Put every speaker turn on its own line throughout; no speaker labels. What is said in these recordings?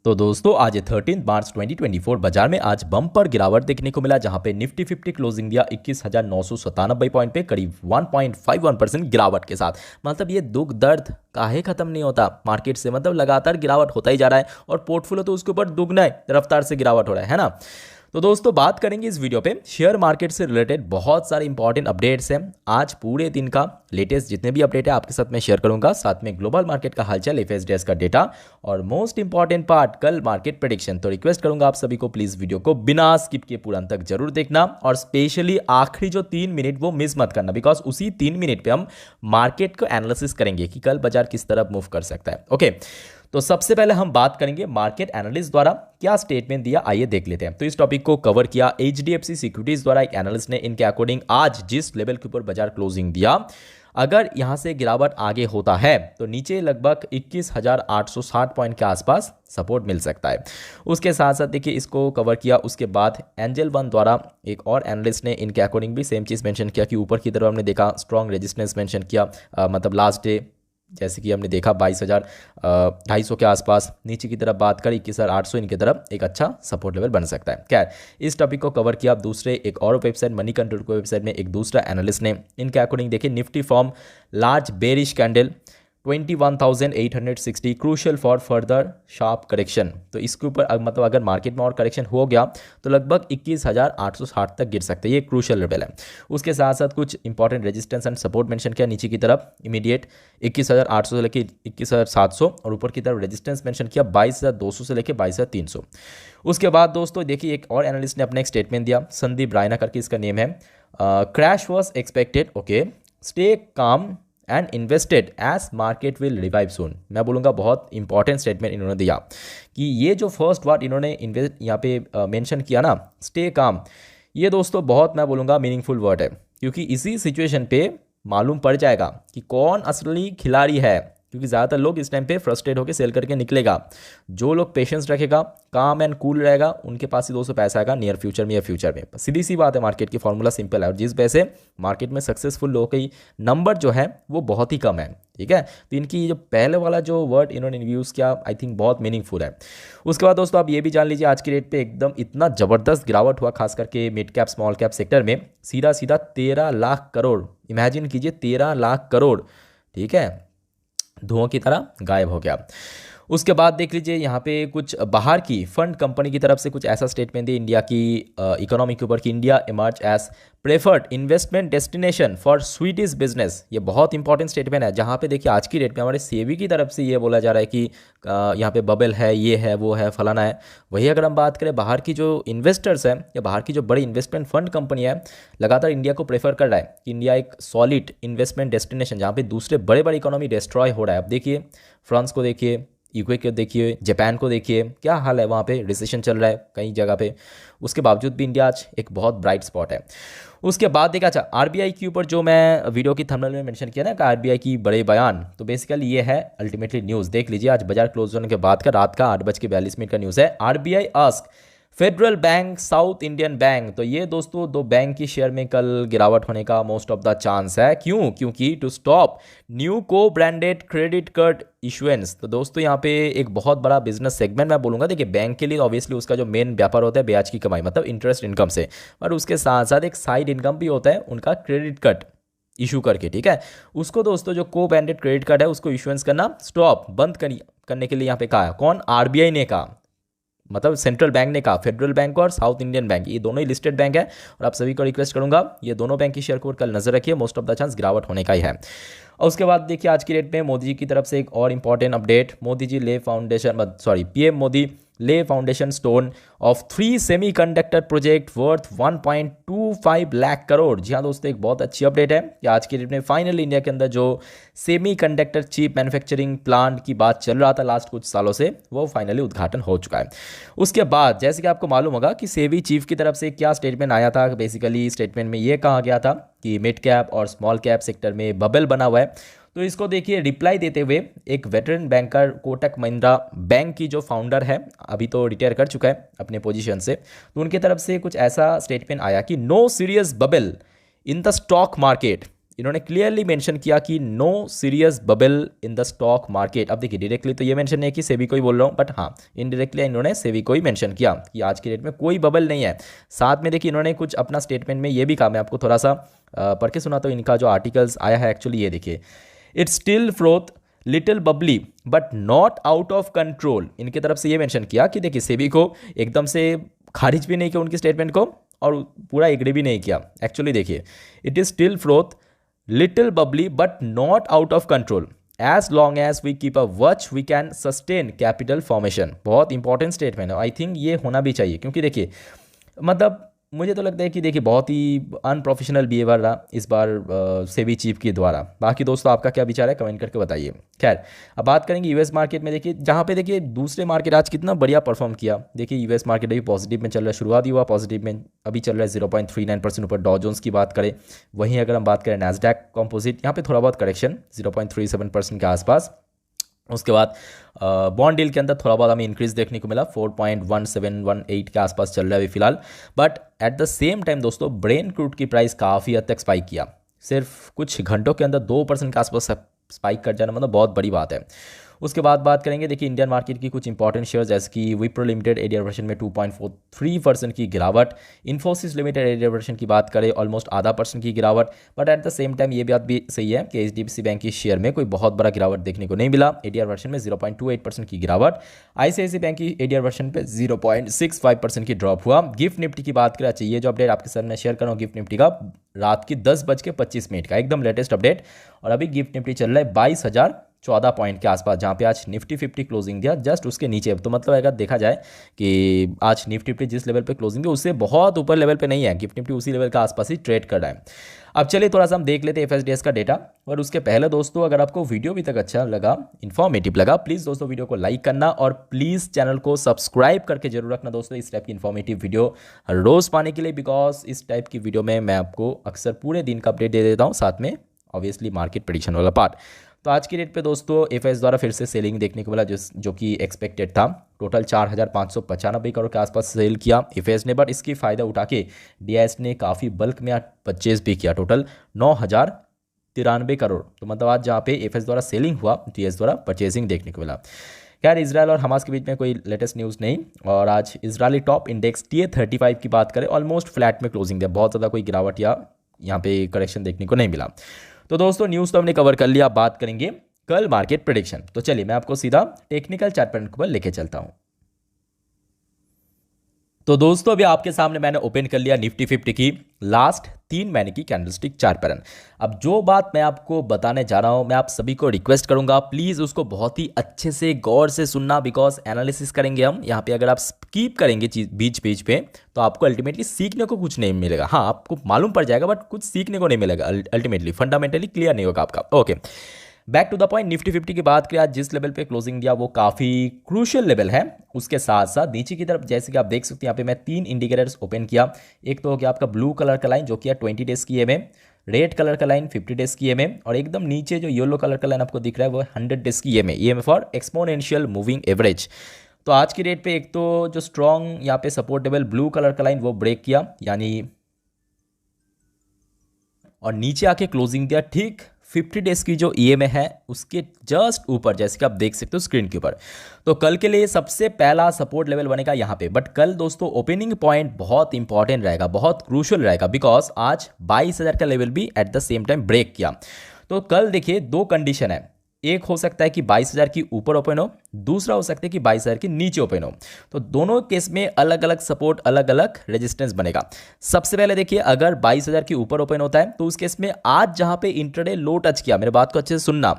तो दोस्तों आज 13 मार्च 2024 बाजार में आज बम्पर गिरावट देखने को मिला, जहां पे निफ्टी 50 क्लोजिंग दिया 21,997 पॉइंट पे करीब 1.51% गिरावट के साथ। मतलब ये दुख दर्द काहे खत्म नहीं होता मार्केट से, मतलब लगातार गिरावट होता ही जा रहा है और पोर्टफोलियो तो उसके ऊपर दुगना रफ्तार से गिरावट हो रहा है ना। तो दोस्तों बात करेंगे इस वीडियो पे शेयर मार्केट से रिलेटेड बहुत सारे इंपॉर्टेंट अपडेट्स हैं। आज पूरे दिन का लेटेस्ट जितने भी अपडेट है आपके साथ मैं शेयर करूंगा, साथ में ग्लोबल मार्केट का हालचाल, एफएसडीएस का डेटा और मोस्ट इंपॉर्टेंट पार्ट कल मार्केट प्रेडिक्शन। तो रिक्वेस्ट करूंगा आप सभी को प्लीज वीडियो को बिना स्किप किए पूरा अंत तक जरूर देखना और स्पेशली आखिरी जो 3 मिनट वो मिस मत करना, बिकॉज उसी 3 मिनट पे हम मार्केट को एनालिसिस करेंगे कि कल बाजार किस तरफ मूव कर सकता है। ओके, तो सबसे पहले हम बात करेंगे मार्केट एनालिस्ट द्वारा क्या स्टेटमेंट दिया, आइए देख लेते हैं। तो इस टॉपिक को कवर किया एचडीएफसी सिक्योरिटीज द्वारा, एक एनालिस्ट ने इनके अकॉर्डिंग आज जिस लेवल के ऊपर बाजार क्लोजिंग दिया, अगर यहां से गिरावट आगे होता है तो नीचे लगभग 21,860 पॉइंट के आसपास सपोर्ट मिल सकता है। उसके साथ साथ देखिए इसको कवर किया। उसके बाद एंजल वन द्वारा एक और एनालिस्ट ने इनके अकॉर्डिंग भी सेम चीज़ मेंशन किया कि ऊपर की तरफ हमने देखा स्ट्रॉन्ग रेजिस्टेंस मेंशन किया, मतलब लास्ट डे जैसे कि हमने देखा 22,250 के आसपास, नीचे की तरफ बात करें 21,800 इनकी तरफ एक अच्छा सपोर्ट लेवल बन सकता है। क्या इस टॉपिक को कवर किया। दूसरे एक और वेबसाइट मनी कंट्रोल को वेबसाइट में एक दूसरा एनालिस्ट ने इनके अकॉर्डिंग देखिए Nifty form large bearish candle 21,860 crucial for further sharp correction. तो इसके ऊपर मतलब अगर मार्केट में और करेक्शन हो गया तो लगभग 21,860 तक गिर सकते हैं, ये क्रूशल लेवल है। उसके साथ साथ कुछ important resistance and support mention किया नीचे की तरफ इमीडिएट 21,800 से लेकर 21,700 और ऊपर की तरफ रेजिस्टेंस मेंशन किया 22,200 से लेकर 22,300। उसके बाद दोस्तों देखिए एक और एनालिस्ट ने अपना एक स्टेटमेंट दिया, संदीप रायना करके इसका नेम है। Crash was expected, okay, stay calm and invested as market will revive soon. मैं बोलूँगा बहुत इंपॉर्टेंट स्टेटमेंट इन्होंने दिया कि ये जो फर्स्ट वर्ड इन्होंने इन्वेस्ट यहाँ पे मेंशन किया ना, स्टे काम, ये दोस्तों बहुत मैं बोलूँगा मीनिंगफुल वर्ड है, क्योंकि इसी सिचुएशन पे मालूम पड़ जाएगा कि कौन असली खिलाड़ी है, क्योंकि ज़्यादातर लोग इस टाइम पे फ्रस्ट्रेट होकर सेल करके निकलेगा। जो लोग पेशेंस रखेगा, काम एंड कूल रहेगा, उनके पास ही दोस्तों पैसा आएगा नियर फ्यूचर में या फ्यूचर में। सीधी सी बात है, मार्केट की फॉर्मूला सिंपल है और जिस वजह से मार्केट में सक्सेसफुल लोगों की नंबर जो है वो बहुत ही कम है। ठीक है, तो इनकी जो पहले वाला जो वर्ड इन्होंने यूज़ किया आई थिंक बहुत मीनिंगफुल है। उसके बाद दोस्तों आप ये भी जान लीजिए आज की रेट पे एकदम इतना ज़बरदस्त गिरावट हुआ, खास करके mid cap small cap sector में सीधा 13 लाख करोड़, इमेजिन कीजिए 13 लाख करोड़, ठीक है, धुआं की तरह गायब हो गया। उसके बाद देख लीजिए यहाँ पे कुछ बाहर की फंड कंपनी की तरफ से कुछ ऐसा स्टेटमेंट दिया इंडिया की इकोनॉमी के ऊपर कि India emerge as preferred investment destination for Swedish business. ये बहुत इंपॉर्टेंट स्टेटमेंट है, जहाँ पे देखिए आज की डेट में हमारे सेबी की तरफ से ये बोला जा रहा है कि यहाँ पे बबल है, ये है, वो है, फलाना है। वही अगर हम बात करें बाहर की जो इन्वेस्टर्स हैं या बाहर की जो बड़ी इन्वेस्टमेंट फंड कंपनी है, लगातार इंडिया को प्रेफर कर रहा है कि इंडिया एक सॉलिड इन्वेस्टमेंट डेस्टिनेशन, जहाँ पे दूसरे बड़े बड़े इकोनॉमी डिस्ट्रॉय हो रहा है। अब देखिए फ्रांस को देखिए, यूके को देखिए, जापान को देखिए, क्या हाल है, वहाँ पे रिसेशन चल रहा है कई जगह पे, उसके बावजूद भी इंडिया आज एक बहुत ब्राइट स्पॉट है। उसके बाद देखा, अच्छा आरबीआई के ऊपर जो मैं वीडियो की थंबनेल में मेंशन किया ना कि आरबीआई की बड़े बयान, तो बेसिकली ये है अल्टीमेटली न्यूज़। देख लीजिए आज बाजार क्लोज होने के बाद का रात का 8:42 का न्यूज़ है। RBI ask federal bank south Indian bank. तो ये दोस्तों दो बैंक की शेयर में कल गिरावट होने का मोस्ट ऑफ द चांस है। क्यों? क्योंकि टू स्टॉप न्यू को ब्रांडेड क्रेडिट कार्ड इशुएंस। तो दोस्तों यहाँ पे एक बहुत बड़ा बिजनेस सेगमेंट मैं बोलूँगा, देखिए बैंक के लिए ऑब्वियसली उसका जो मेन व्यापार होता है ब्याज की कमाई, मतलब इंटरेस्ट इनकम से, और उसके साथ साथ एक साइड इनकम भी होता है उनका क्रेडिट कार्ड इशू करके। ठीक है, उसको दोस्तों जो को ब्रांडेड क्रेडिट कार्ड है उसको इशुएंस करना स्टॉप बंद करने के लिए यहाँ पे कहा। कौन? आरबीआई ने कहा, मतलब सेंट्रल बैंक ने कहा। फेडरल बैंक और साउथ इंडियन बैंक ये दोनों ही लिस्टेड बैंक है और आप सभी को रिक्वेस्ट करूंगा ये दोनों बैंक की शेयर को कल नजर रखिए, मोस्ट ऑफ द चांस गिरावट होने का ही है। और उसके बाद देखिए आज की डेट में मोदी जी की तरफ से एक और इंपॉर्टेंट अपडेट, मोदी जी ले foundation, sorry PM Modi lay foundation stone of 3 semiconductor project worth 1.25 lakh crore. जी हाँ दोस्तों, एक बहुत अच्छी अपडेट है कि आज की डेट में फाइनली इंडिया के अंदर जो सेमीकंडक्टर चिप मैन्युफैक्चरिंग प्लांट की बात चल रहा था लास्ट कुछ सालों से, वो फाइनली उद्घाटन हो चुका है। उसके बाद जैसे कि आपको मालूम होगा कि सेबी चीफ की तरफ से क्या स्टेटमेंट आया था, बेसिकली स्टेटमेंट में ये कहा गया था कि मिड कैप और स्मॉल कैप सेक्टर में बबल बना हुआ है। तो इसको देखिए रिप्लाई देते हुए एक veteran banker Kotak Mahindra bank की जो फाउंडर है, अभी तो रिटायर कर चुका है अपने पोजीशन से, तो उनकी तरफ से कुछ ऐसा स्टेटमेंट आया कि no serious bubble in the stock market इन्होंने क्लियरली मेंशन किया कि no serious bubble in the stock market. अब देखिए डायरेक्टली तो ये मेंशन नहीं है कि सेबी को ही बोल रहा हूँ, बट हाँ इनडायरेक्टली इन्होंने सेबी को ही मेंशन किया कि आज की डेट में कोई बबल नहीं है। साथ में देखिए इन्होंने कुछ अपना स्टेटमेंट में ये भी कहा, मैं आपको थोड़ा सा पढ़ के सुनाता हूँ इनका जो आर्टिकल्स आया है एक्चुअली। ये देखिए, it's still froth little bubbly but not out of control. इनकी तरफ से ये मेंशन किया कि देखिए सेबी को एकदम से खारिज भी नहीं किया उनकी स्टेटमेंट को और पूरा एग्री भी नहीं किया। एक्चुअली देखिए, it is still froth little bubbly but not out of control, as long as we keep a watch we can sustain capital formation. बहुत इंपॉर्टेंट स्टेटमेंट है, आई थिंक ये होना भी चाहिए, क्योंकि देखिए मतलब मुझे तो लगता है कि देखिए बहुत ही अनप्रोफेशनल बिहेवियर रहा इस बार सेबी चीफ के द्वारा। बाकी दोस्तों आपका क्या विचार है कमेंट करके बताइए। खैर अब बात करेंगे यूएस मार्केट में। देखिए जहाँ पे देखिए दूसरे मार्केट आज कितना बढ़िया परफॉर्म किया। देखिए यूएस मार्केट अभी पॉजिटिव में चल रहा है, शुरुआत ही हुआ पॉजिटिव में, अभी चल रहा है 0.39% ऊपर। डॉ जोन्स की बात करें, वहीं अगर हम बात करें नैस्डैक कंपोजिट, यहाँ पे थोड़ा बहुत करेक्शन 0.37% के आसपास। उसके बाद बॉन्ड डील के अंदर थोड़ा बहुत हमें इंक्रीज देखने को मिला, 4.1718 के आसपास चल रहा है अभी फिलहाल। But at the same time दोस्तों ब्रेन क्रूड की प्राइस काफ़ी हद तक स्पाइक किया, सिर्फ कुछ घंटों के अंदर 2% के आसपास स्पाइक कर जाना मतलब बहुत बड़ी बात है। उसके बाद बात करेंगे देखिए इंडियन मार्केट की कुछ इंपॉर्टेंट शेयर, जैसे कि विप्रो लिमिटेड एडीआर वर्शन में 2.43% की गिरावट। इन्फोसिस लिमिटेड एडीआर वर्शन की बात करें ऑलमोस्ट 0.5% की गिरावट। But at the same time ये बात भी सही है कि एचडीएफसी बैंक की शेयर में कोई बहुत बड़ा गिरावट देखने को नहीं मिला। एडीआर वर्शन में 0.28% की गिरावट। आईसीआईसी बैंक की एडीआर वर्शन पे 0.65% की ड्रॉप हुआ। गिफ्ट निफ्टी की बात करें, अच्छा ये जो अपडेट आपके साथ मैं शेयर कर रहा हूँ गिफ्ट निफ्टी का, रात की 10:25 का एकदम लेटेस्ट अपडेट, और अभी गिफ्ट निफ्टी चल रहा है 22,014 पॉइंट के आसपास, जहाँ पे आज निफ्टी 50 क्लोजिंग दिया जस्ट उसके नीचे। तो मतलब अगर देखा जाए कि आज निफ्टी 50 जिस लेवल पे क्लोजिंग दिया उससे बहुत ऊपर लेवल पे नहीं है, गिफ्ट निफ्टी उसी लेवल के आसपास ही ट्रेड कर रहा है। अब चलिए थोड़ा सा हम देख लेते हैं एफएसडीएस का डेटा। और उसके पहले दोस्तों अगर आपको वीडियो अभी तक अच्छा लगा, इन्फॉर्मेटिव लगा, प्लीज़ दोस्तों वीडियो को लाइक करना और प्लीज़ चैनल को सब्सक्राइब करके जरूर रखना दोस्तों, इस टाइप की इन्फॉर्मेटिव वीडियो हर रोज़ पाने के लिए। बिकॉज इस टाइप की वीडियो में मैं आपको अक्सर पूरे दिन का अपडेट दे देता हूँ, साथ में ऑब्वियसली मार्केट प्रेडिक्शन वाला पार्ट। तो आज की डेट पे दोस्तों एफएस द्वारा फिर से सेलिंग देखने को मिला, जो कि एक्सपेक्टेड था। टोटल 4,595 करोड़ के आसपास सेल किया एफएस ने, बट इसकी फ़ायदा उठा के डीआईएस ने काफ़ी बल्क में परचेज भी किया, टोटल 9,093 करोड़। तो मतलब आज जहाँ पे एफएस द्वारा सेलिंग हुआ डीआईएस द्वारा परचेजिंग देखने को मिला। खैर इजराइल और हमास के बीच में कोई लेटेस्ट न्यूज़ नहीं। और आज इजरायली टॉप इंडेक्स TA35 की बात करें ऑलमोस्ट फ्लैट में क्लोजिंग दिया, बहुत ज़्यादा कोई गिरावट या यहाँ पे करेक्शन देखने को नहीं मिला। तो दोस्तों न्यूज़ तो हमने कवर कर लिया, बात करेंगे कल मार्केट प्रेडिक्शन। तो चलिए मैं आपको सीधा टेक्निकल चार्ट पैटर्न के ऊपर लेके चलता हूं। तो दोस्तों अभी आपके सामने मैंने ओपन कर लिया निफ्टी 50 की लास्ट 3 महीने की कैंडलस्टिक चार्ट पैटर्न। अब जो बात मैं आपको बताने जा रहा हूं, मैं आप सभी को रिक्वेस्ट करूंगा प्लीज़ उसको बहुत ही अच्छे से गौर से सुनना, बिकॉज एनालिसिस करेंगे हम यहाँ पे। अगर आप स्कीप करेंगे चीज बीच बीच पे तो आपको अल्टीमेटली सीखने को कुछ नहीं मिलेगा। हाँ आपको मालूम पड़ जाएगा बट कुछ सीखने को नहीं मिलेगा, अल्टीमेटली फंडामेंटली क्लियर नहीं होगा आपका। Okay back to the point, Nifty 50 की बात करें आज जिस लेवल पे क्लोजिंग दिया वो काफ़ी क्रूशियल लेवल है। उसके साथ साथ नीचे की तरफ जैसे कि आप देख सकते हैं यहाँ पे मैं 3 इंडिकेटर्स ओपन किया। एक तो हो गया आपका ब्लू कलर का लाइन जो कि 20 डेज की EMA, रेड कलर का लाइन 50 डेज की EMA, और एकदम नीचे जो येलो कलर का लाइन आपको दिख रहा है वो 100 डेज की EMA for exponential moving average. तो आज की डेट पे एक तो जो स्ट्रॉन्ग यहाँ पे सपोर्ट लेवल ब्लू कलर का लाइन वो ब्रेक किया यानी, और नीचे आके क्लोजिंग दिया ठीक 50 डेज की जो EMA है उसके जस्ट ऊपर, जैसे कि आप देख सकते हो स्क्रीन के ऊपर। तो कल के लिए सबसे पहला सपोर्ट लेवल बनेगा यहाँ पे। बट कल दोस्तों ओपनिंग पॉइंट बहुत इंपॉर्टेंट रहेगा, बहुत क्रूशियल रहेगा, बिकॉज आज 22,000 का लेवल भी at the same time break किया। तो कल देखिए 2 कंडीशन है, एक हो सकता है कि 22,000 की ऊपर ओपन हो, दूसरा हो सकता है कि 22,000 की नीचे ओपन हो। तो दोनों केस में अलग अलग सपोर्ट अलग अलग रेजिस्टेंस बनेगा। सबसे पहले देखिए अगर 22,000 की ऊपर ओपन होता है तो उस केस में आज जहां पे इंट्राडे लो टच किया, मेरे बात को अच्छे से सुनना,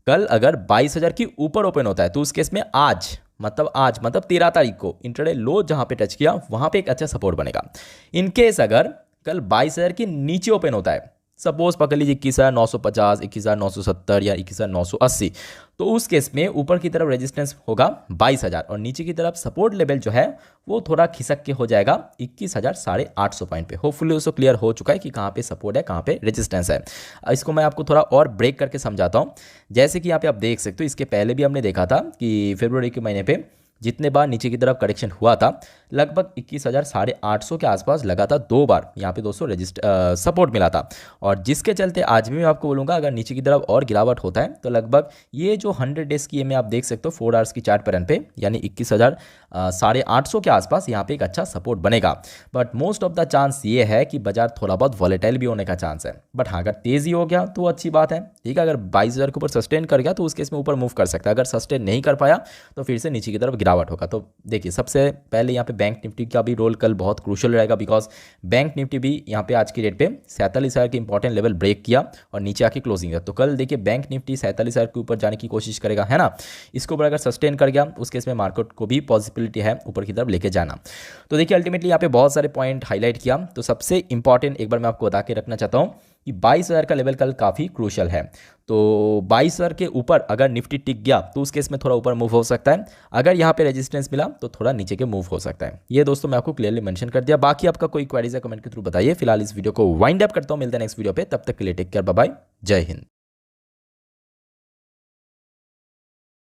कल अगर 22,000 की ऊपर ओपन होता है तो उस केस में आज मतलब 13 तारीख को इंट्राडे लो जहां पे टच किया वहां पे एक अच्छा सपोर्ट बनेगा। इनकेस अगर कल 22,000 की नीचे ओपन होता है, सपोज पकड़ लीजिए 21,950, 21,970 या 21,980, तो उस केस में ऊपर की तरफ रेजिस्टेंस होगा 22,000 और नीचे की तरफ सपोर्ट लेवल जो है वो थोड़ा खिसक के हो जाएगा 21,850 पॉइंट पे। होपफुली उसको क्लियर हो चुका है कि कहाँ पे सपोर्ट है कहाँ पे रेजिस्टेंस है। इसको मैं आपको थोड़ा और ब्रेक करके समझाता हूँ। जैसे कि यहाँ पे आप देख सकते हो, इसके पहले भी हमने देखा था कि फरवरी के महीने पे जितने बार नीचे की तरफ करेक्शन हुआ था लगभग 21,850 के आसपास लगा था, 2 बार यहाँ पे दोस्तों सपोर्ट मिला था। और जिसके चलते आज भी मैं आपको बोलूँगा अगर नीचे की तरफ और गिरावट होता है तो लगभग ये जो 100 डेज की EMA आप देख सकते हो 4 आवर्स की चार्ट पैटर्न पे, यानी 21,850 के आसपास यहाँ पे एक अच्छा सपोर्ट बनेगा। But most of the chance ये है कि बाजार थोड़ा बहुत वॉलेटाइल भी होने का चांस है। बट हाँ, अगर तेजी हो गया तो अच्छी बात है, ठीक है। अगर 22,000 के ऊपर सस्टेन कर गया तो उस केस में ऊपर मूव कर सकता है, अगर सस्टेन नहीं कर पाया तो फिर से नीचे की तरफ गिरावट होगा। तो देखिए सबसे पहले यहाँ पे बैंक निफ्टी का भी रोल कल बहुत क्रूशियल रहेगा, बिकॉज बैंक निफ्टी भी यहाँ पे आज की डेट पे 47,000 के इंपॉर्टेंट लेवल ब्रेक किया और नीचे आके क्लोजिंग है। तो कल देखिए बैंक निफ्टी 47,000 के ऊपर जाने की कोशिश करेगा, है ना। इसके ऊपर अगर सस्टेन कर गया उस केस में मार्केट को भी पॉसिबिलिटी है ऊपर की तरफ लेके जाना। तो देखिए अल्टीमेटली यहाँ पे बहुत सारे पॉइंट हाईलाइट किया। तो सबसे इंपॉर्टेंट एक बार मैं आपको बता के रखना चाहता हूँ कि 22,000 का लेवल कल काफ़ी क्रूशियल है। तो 22,000 के ऊपर अगर निफ्टी टिक गया तो उस केस में थोड़ा ऊपर मूव हो सकता है, अगर यहाँ पे रेजिस्टेंस मिला तो थोड़ा नीचे के मूव हो सकता है। ये दोस्तों मैं आपको क्लियरली मेंशन कर दिया। बाकी आपका कोई क्वेरीज है कमेंट के थ्रू बताइए। फिलहाल इस वीडियो को वाइंड अप करता हूँ, मिलते हैं नेक्स्ट वीडियो पे, तब तक के लिए टेक केयर, बाय बाय, जय हिंद।